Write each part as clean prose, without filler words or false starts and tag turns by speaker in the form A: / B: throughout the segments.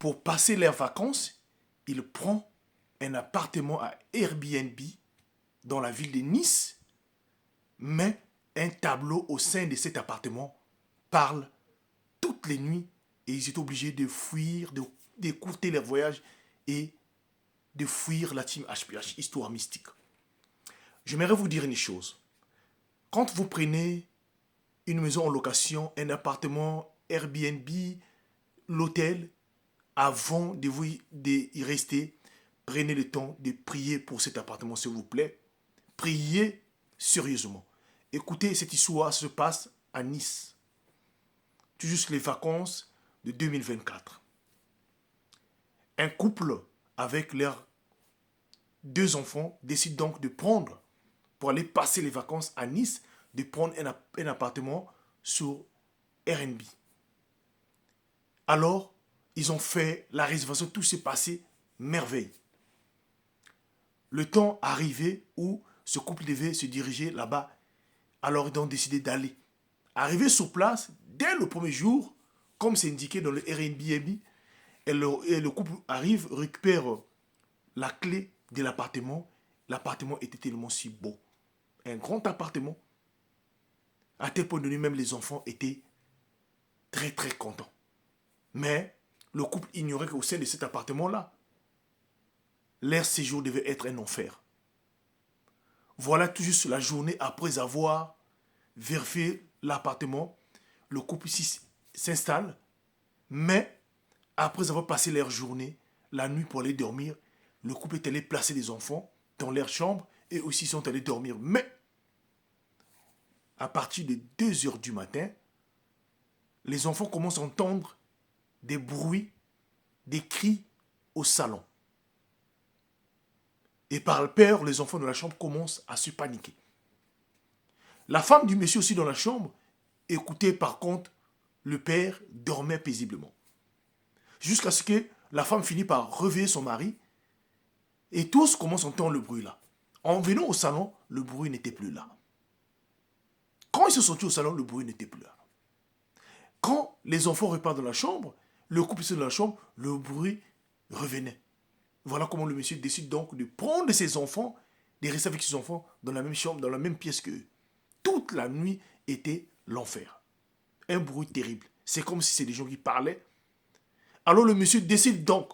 A: pour passer leurs vacances, il prend un appartement à Airbnb dans la ville de Nice, mais un tableau au sein de cet appartement parle toutes les nuits et ils étaient obligés de fuir, d'écourter leur voyage et de fuir la team HPH, histoire mystique. J'aimerais vous dire une chose. Quand vous prenez une maison en location, un appartement, Airbnb, l'hôtel, avant d'y rester, prenez le temps de prier pour cet appartement, s'il vous plaît. Priez sérieusement. Écoutez, cette histoire se passe à Nice. Tout juste les vacances de 2024. Un couple avec leurs 2 enfants décide donc de prendre, pour aller passer les vacances à Nice, de prendre un appartement sur Airbnb. Alors, ils ont fait la réservation, tout s'est passé merveille. Le temps arrivé où ce couple devait se diriger là-bas, alors ils ont décidé d'aller. Arrivé sur place, dès le premier jour, comme c'est indiqué dans le Airbnb, et le couple arrive, récupère la clé de l'appartement. L'appartement était tellement si beau. Un grand appartement. À tel point donné, même les enfants étaient très très contents. Mais le couple ignorait qu'au sein de cet appartement-là, leur séjour devait être un enfer. Voilà tout juste la journée après avoir vérifié l'appartement, le couple s'installe, mais après avoir passé leur journée, la nuit pour aller dormir, le couple est allé placer les enfants dans leur chambre et aussi sont allés dormir. Mais à partir de 2 heures du matin, les enfants commencent à entendre des bruits, des cris au salon. Et par peur, les enfants de la chambre commencent à se paniquer. La femme du monsieur aussi dans la chambre écoutait par contre, le père dormait paisiblement. Jusqu'à ce que la femme finit par réveiller son mari et tous commencent à entendre le bruit là. En venant au salon, le bruit n'était plus là. Quand ils se sont au salon, le bruit n'était plus là. Quand les enfants repartent dans la chambre, le couple est dans la chambre, le bruit revenait. Voilà comment le monsieur décide donc de prendre ses enfants, de rester avec ses enfants dans la même chambre, dans la même pièce qu'eux. Toute la nuit était l'enfer. Un bruit terrible. C'est comme si c'était des gens qui parlaient. Alors le monsieur décide donc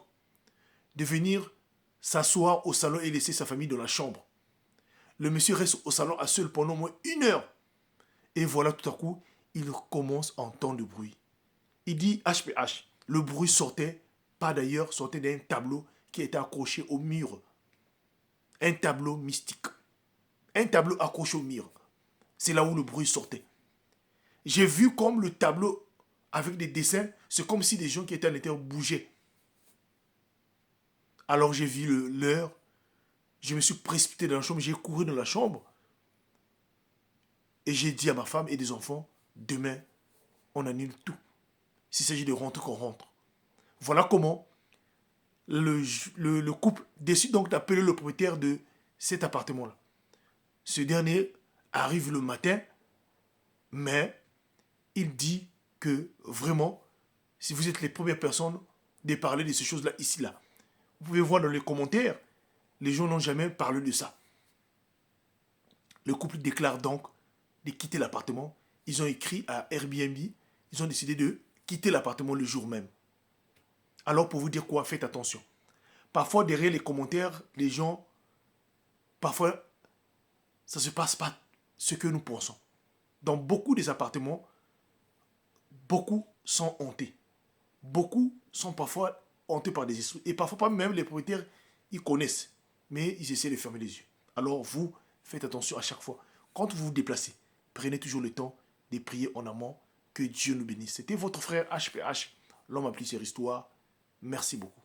A: de venir s'asseoir au salon et laisser sa famille dans la chambre. Le monsieur reste au salon à seul pendant au moins 1 heure. Et voilà, tout à coup, il commence à entendre le bruit. Il dit HPH. Le bruit sortait, pas d'ailleurs, sortait d'un tableau qui était accroché au mur. Un tableau mystique. Un tableau accroché au mur. C'est là où le bruit sortait. J'ai vu comme le tableau avec des dessins, c'est comme si des gens qui étaient à l'intérieur bougeaient. Alors j'ai vu l'heure, je me suis précipité dans la chambre, j'ai couru dans la chambre et j'ai dit à ma femme et des enfants, demain, on annule tout. S'il s'agit de rentrer, qu'on rentre. Voilà comment le couple décide donc d'appeler le propriétaire de cet appartement-là. Ce dernier arrive le matin, mais il dit que vraiment, si vous êtes les premières personnes de parler de ces choses-là ici, là, vous pouvez voir dans les commentaires, les gens n'ont jamais parlé de ça. Le couple déclare donc de quitter l'appartement. Ils ont écrit à Airbnb, ils ont décidé de quitter l'appartement le jour même. Alors pour vous dire quoi, faites attention. Parfois derrière les commentaires, les gens, parfois ça ne se passe pas ce que nous pensons. Dans beaucoup des appartements, beaucoup sont hantés. Beaucoup sont parfois hantés par des esprits. Et parfois pas même les propriétaires, ils connaissent. Mais ils essaient de fermer les yeux. Alors vous, faites attention à chaque fois. Quand vous vous déplacez, prenez toujours le temps de prier en amont. Que Dieu nous bénisse. C'était votre frère HPH, l'homme à plusieurs histoires. Merci beaucoup.